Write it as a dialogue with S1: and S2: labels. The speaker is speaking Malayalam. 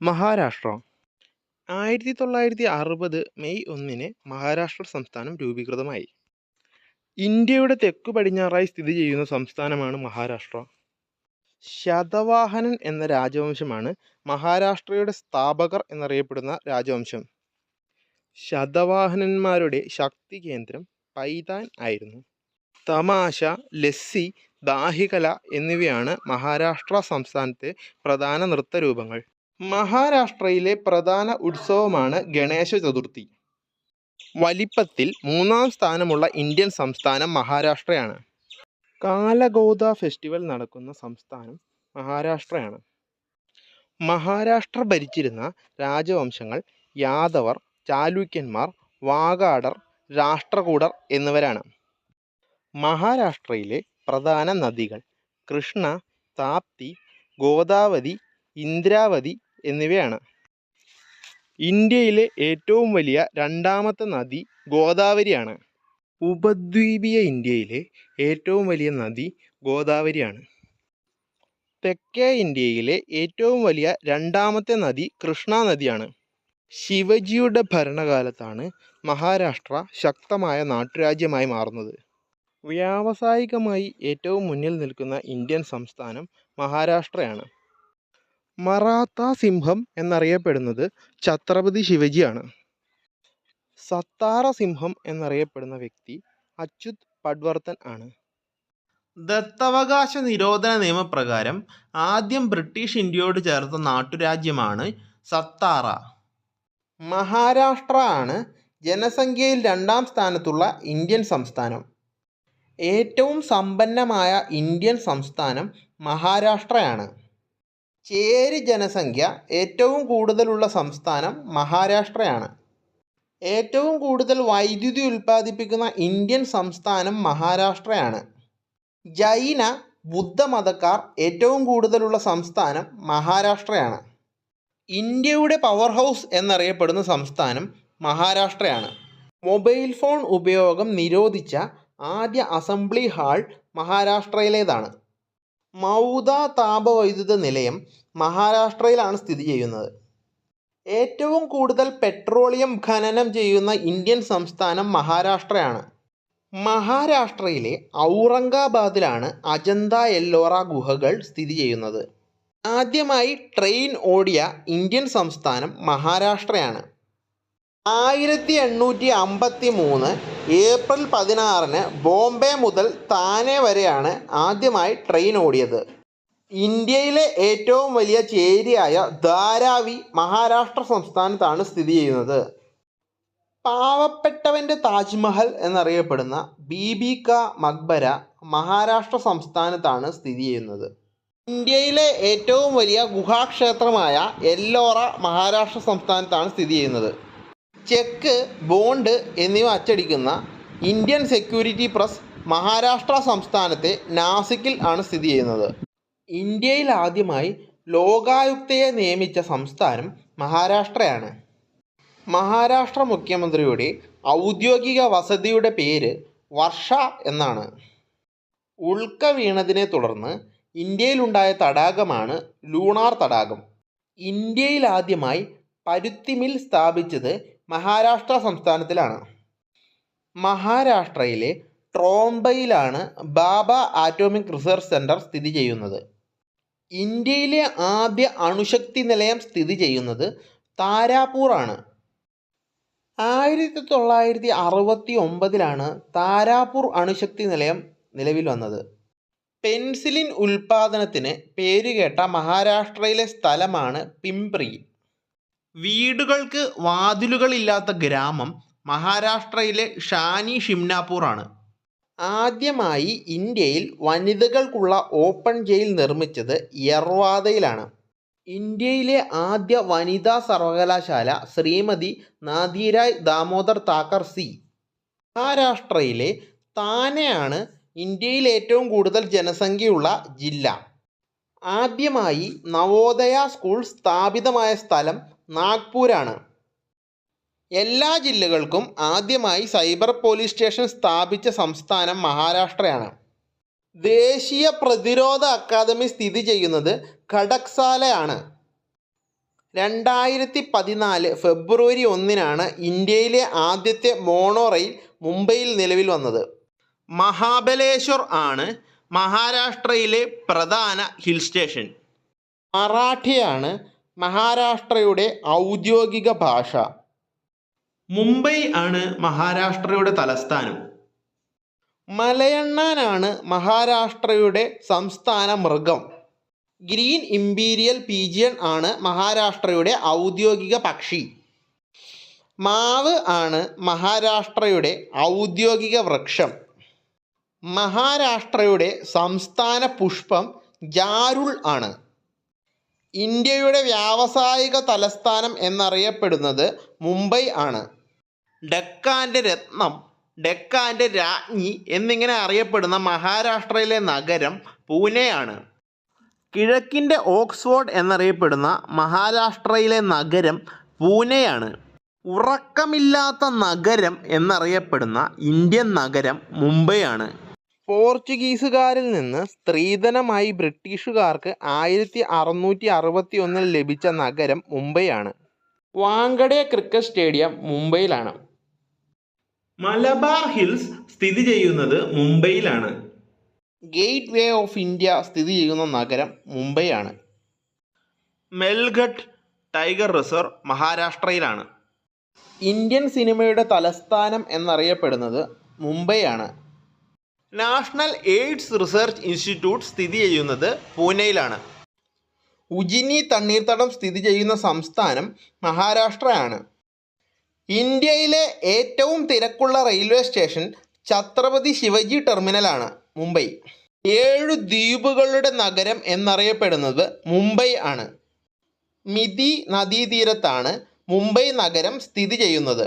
S1: മഹാരാഷ്ട്ര 1960 മെയ് 1 മഹാരാഷ്ട്ര സംസ്ഥാനം രൂപീകൃതമായി. ഇന്ത്യയുടെ തെക്കു പടിഞ്ഞാറായി സ്ഥിതി ചെയ്യുന്ന സംസ്ഥാനമാണ് മഹാരാഷ്ട്ര. ശതവാഹനൻ എന്ന രാജവംശമാണ് മഹാരാഷ്ട്രയുടെ സ്ഥാപകർ എന്നറിയപ്പെടുന്ന രാജവംശം. ശതവാഹനന്മാരുടെ ശക്തി കേന്ദ്രം പൈതാൻ ആയിരുന്നു. തമാശ, ലസ്സി, ദാഹികല എന്നിവയാണ് മഹാരാഷ്ട്ര സംസ്ഥാനത്തെ പ്രധാന നൃത്തരൂപങ്ങൾ. മഹാരാഷ്ട്രയിലെ പ്രധാന ഉത്സവമാണ് ഗണേശ ചതുർത്ഥി. വലിപ്പത്തിൽ 3-ാം സ്ഥാനമുള്ള ഇന്ത്യൻ സംസ്ഥാനം മഹാരാഷ്ട്രയാണ്. കാലഗോദ ഫെസ്റ്റിവൽ നടക്കുന്ന സംസ്ഥാനം മഹാരാഷ്ട്രയാണ്. മഹാരാഷ്ട്ര ഭരിച്ചിരുന്ന രാജവംശങ്ങൾ യാദവർ, ചാലൂക്യന്മാർ, വാകാടർ, രാഷ്ട്രകൂടർ എന്നിവരാണ്. മഹാരാഷ്ട്രയിലെ പ്രധാന നദികൾ കൃഷ്ണ, താപ്തി, ഗോദാവരി, ഇന്ദ്രാവതി എന്നിവയാണ്. ഇന്ത്യയിലെ ഏറ്റവും വലിയ രണ്ടാമത്തെ നദി ഗോദാവരിയാണ്. ഉപദ്വീപീയ ഇന്ത്യയിലെ ഏറ്റവും വലിയ നദി ഗോദാവരിയാണ്. തെക്കേ ഇന്ത്യയിലെ ഏറ്റവും വലിയ രണ്ടാമത്തെ നദി കൃഷ്ണ നദിയാണ്. ശിവജിയുടെ ഭരണകാലത്താണ് മഹാരാഷ്ട്ര ശക്തമായ നാട്ടുരാജ്യമായി മാറുന്നത്. വ്യാവസായികമായി ഏറ്റവും മുന്നിൽ നിൽക്കുന്ന ഇന്ത്യൻ സംസ്ഥാനം മഹാരാഷ്ട്രയാണ്. മറാത്ത സിംഹം എന്നറിയപ്പെടുന്നത് ഛത്രപതി ശിവജിയാണ്. സത്താറ സിംഹം എന്നറിയപ്പെടുന്ന വ്യക്തി അച്യുത് പട്വർധൻ ആണ്. ദത്തവകാശ നിരോധന നിയമപ്രകാരം ആദ്യം ബ്രിട്ടീഷ് ഇന്ത്യയോട് ചേർത്ത നാട്ടുരാജ്യമാണ് സത്താറ. മഹാരാഷ്ട്ര ആണ് ജനസംഖ്യയിൽ 2-ാം സ്ഥാനത്തുള്ള ഇന്ത്യൻ സംസ്ഥാനം. ഏറ്റവും സമ്പന്നമായ ഇന്ത്യൻ സംസ്ഥാനം മഹാരാഷ്ട്രയാണ്. ചേരി ജനസംഖ്യ ഏറ്റവും കൂടുതലുള്ള സംസ്ഥാനം മഹാരാഷ്ട്രയാണ്. ഏറ്റവും കൂടുതൽ വൈദ്യുതി ഉൽപ്പാദിപ്പിക്കുന്ന ഇന്ത്യൻ സംസ്ഥാനം മഹാരാഷ്ട്രയാണ്. ജൈന, ബുദ്ധമതക്കാർ ഏറ്റവും കൂടുതലുള്ള സംസ്ഥാനം മഹാരാഷ്ട്രയാണ്. ഇന്ത്യയുടെ പവർ ഹൗസ് എന്നറിയപ്പെടുന്ന സംസ്ഥാനം മഹാരാഷ്ട്രയാണ്. മൊബൈൽ ഫോൺ ഉപയോഗം നിരോധിച്ച ആദ്യ അസംബ്ലി ഹാൾ മഹാരാഷ്ട്രയിലേതാണ്. മൗദ താപവൈദ്യുത നിലയം മഹാരാഷ്ട്രയിലാണ് സ്ഥിതി ചെയ്യുന്നത്. ഏറ്റവും കൂടുതൽ പെട്രോളിയം ഖനനം ചെയ്യുന്ന ഇന്ത്യൻ സംസ്ഥാനം മഹാരാഷ്ട്രയാണ്. മഹാരാഷ്ട്രയിലെ ഔറംഗാബാദിലാണ് അജന്ത എല്ലോറ ഗുഹകൾ സ്ഥിതി ചെയ്യുന്നത്. ആദ്യമായി ട്രെയിൻ ഓടിയ ഇന്ത്യൻ സംസ്ഥാനം മഹാരാഷ്ട്രയാണ്. 1853 ഏപ്രിൽ 16 ബോംബെ മുതൽ താനെ വരെയാണ് ആദ്യമായി ട്രെയിൻ ഓടിയത്. ഇന്ത്യയിലെ ഏറ്റവും വലിയ ചേരിയായ ധാരാവി മഹാരാഷ്ട്ര സംസ്ഥാനത്താണ് സ്ഥിതി ചെയ്യുന്നത്. പാവപ്പെട്ടവൻ്റെ താജ്മഹൽ എന്നറിയപ്പെടുന്ന ബീബി കാ മക്ബര മഹാരാഷ്ട്ര സംസ്ഥാനത്താണ് സ്ഥിതി ചെയ്യുന്നത്. ഇന്ത്യയിലെ ഏറ്റവും വലിയ ഗുഹാക്ഷേത്രമായ എല്ലോറ മഹാരാഷ്ട്ര സംസ്ഥാനത്താണ് സ്ഥിതി ചെയ്യുന്നത്. ചെക്ക്, ബോണ്ട് എന്നിവ അച്ചടിക്കുന്ന ഇന്ത്യൻ സെക്യൂരിറ്റി പ്രസ് മഹാരാഷ്ട്ര സംസ്ഥാനത്തെ നാസിക്കിൽ ആണ് സ്ഥിതി ചെയ്യുന്നത്. ഇന്ത്യയിൽ ആദ്യമായി ലോകായുക്തയെ നിയമിച്ച സംസ്ഥാനം മഹാരാഷ്ട്രയാണ്. മഹാരാഷ്ട്ര മുഖ്യമന്ത്രിയുടെ ഔദ്യോഗിക വസതിയുടെ പേര് വർഷ എന്നാണ്. ഉൽക്ക വീണതിനെ തുടർന്ന് ഇന്ത്യയിലുണ്ടായ തടാകമാണ് ലൂണാർ തടാകം. ഇന്ത്യയിൽ ആദ്യമായി പരുത്തി മിൽ സ്ഥാപിച്ചത് മഹാരാഷ്ട്ര സംസ്ഥാനത്തിലാണ്. മഹാരാഷ്ട്രയിലെ ട്രോംബയിലാണ് ബാബ ആറ്റോമിക് റിസർച്ച് സെൻറ്റർ സ്ഥിതി ചെയ്യുന്നത്. ഇന്ത്യയിലെ ആദ്യ അണുശക്തി നിലയം സ്ഥിതി ചെയ്യുന്നത് താരാപൂർ ആണ്. 1969 താരാപൂർ അണുശക്തി നിലയം നിലവിൽ വന്നത്. പെൻസിലിൻ ഉൽപ്പാദനത്തിന് പേരുകേട്ട മഹാരാഷ്ട്രയിലെ സ്ഥലമാണ് പിംപ്രി. വീടുകൾക്ക് വാതിലുകളില്ലാത്ത ഗ്രാമം മഹാരാഷ്ട്രയിലെ ഷാനി ഷിംനാപൂർ ആണ്. ആദ്യമായി ഇന്ത്യയിൽ വനിതകൾക്കുള്ള ഓപ്പൺ ജയിൽ നിർമ്മിച്ചത് യർവാദയിലാണ്. ഇന്ത്യയിലെ ആദ്യ വനിതാ സർവകലാശാല ശ്രീമതി നാഥിരായ് ദാമോദർ താക്കർ സി. മഹാരാഷ്ട്രയിലെ താനെയാണ് ഇന്ത്യയിൽ ഏറ്റവും കൂടുതൽ ജനസംഖ്യയുള്ള ജില്ല. ആദ്യമായി നവോദയ സ്കൂൾ സ്ഥാപിതമായ സ്ഥലം നാഗ്പൂരാണ്. എല്ലാ ജില്ലകൾക്കും ആദ്യമായി സൈബർ പോലീസ് സ്റ്റേഷൻ സ്ഥാപിച്ച സംസ്ഥാനം മഹാരാഷ്ട്രയാണ്. ദേശീയ പ്രതിരോധ അക്കാദമി സ്ഥിതി ചെയ്യുന്നത് ഖടക്സാലയാണ്. 2014 ഫെബ്രുവരി 1 ഇന്ത്യയിലെ ആദ്യത്തെ മോണോ റെയിൽ മുംബൈയിൽ നിലവിൽ വന്നത്. മഹാബലേശ്വർ ആണ് മഹാരാഷ്ട്രയിലെ പ്രധാന ഹിൽ സ്റ്റേഷൻ. മറാഠിയാണ് മഹാരാഷ്ട്രയുടെ ഔദ്യോഗിക ഭാഷ. മുംബൈ ആണ് മഹാരാഷ്ട്രയുടെ തലസ്ഥാനം. മലയണ്ണാനാണ് മഹാരാഷ്ട്രയുടെ സംസ്ഥാന മൃഗം. ഗ്രീൻ ഇംപീരിയൽ പീജിയൺ ആണ് മഹാരാഷ്ട്രയുടെ ഔദ്യോഗിക പക്ഷി. മാവ് ആണ് മഹാരാഷ്ട്രയുടെ ഔദ്യോഗിക വൃക്ഷം. മഹാരാഷ്ട്രയുടെ സംസ്ഥാന പുഷ്പം ജാരുൾ ആണ്. ഇന്ത്യയുടെ വ്യാവസായിക തലസ്ഥാനം എന്നറിയപ്പെടുന്നത് മുംബൈ ആണ്. ഡെക്കാൻ്റെ രത്നം, ഡെക്കാൻ്റെ രാജ്ഞി എന്നിങ്ങനെ അറിയപ്പെടുന്ന മഹാരാഷ്ട്രയിലെ നഗരം പൂനെയാണ്. കിഴക്കിൻ്റെ ഓക്സ്ഫോർഡ് എന്നറിയപ്പെടുന്ന മഹാരാഷ്ട്രയിലെ നഗരം പൂനെയാണ്. ഉറക്കമില്ലാത്ത നഗരം എന്നറിയപ്പെടുന്ന ഇന്ത്യൻ നഗരം മുംബൈയാണ്. പോർച്ചുഗീസുകാരിൽ നിന്ന് സ്ത്രീധനമായി ബ്രിട്ടീഷുകാർക്ക് 1661 ലഭിച്ച നഗരം മുംബൈയാണ്. വാങ്കഡെ ക്രിക്കറ്റ് സ്റ്റേഡിയം മുംബൈയിലാണ്. മലബാർ ഹിൽസ് സ്ഥിതി ചെയ്യുന്നത് മുംബൈയിലാണ്. ഗേറ്റ് വേ ഓഫ് ഇന്ത്യ സ്ഥിതി ചെയ്യുന്ന നഗരം മുംബൈയാണ്. മെൽഘട്ട് ടൈഗർ റിസർവ് മഹാരാഷ്ട്രയിലാണ്. ഇന്ത്യൻ സിനിമയുടെ തലസ്ഥാനം എന്നറിയപ്പെടുന്നത് മുംബൈയാണ്. നാഷണൽ എയ്ഡ്സ് റിസർച്ച് ഇൻസ്റ്റിറ്റ്യൂട്ട് സ്ഥിതി ചെയ്യുന്നത് പൂനെയിലാണ്. ഉജിനി തണ്ണീർത്തടം സ്ഥിതി ചെയ്യുന്ന സംസ്ഥാനം മഹാരാഷ്ട്രയാണ്. ഇന്ത്യയിലെ ഏറ്റവും തിരക്കുള്ള റെയിൽവേ സ്റ്റേഷൻ ഛത്രപതി ശിവജി ടെർമിനലാണ് മുംബൈ. 7 ദ്വീപുകളുടെ നഗരം എന്നറിയപ്പെടുന്നത് മുംബൈ ആണ്. മിഥി നദീതീരത്താണ് മുംബൈ നഗരം സ്ഥിതി ചെയ്യുന്നത്.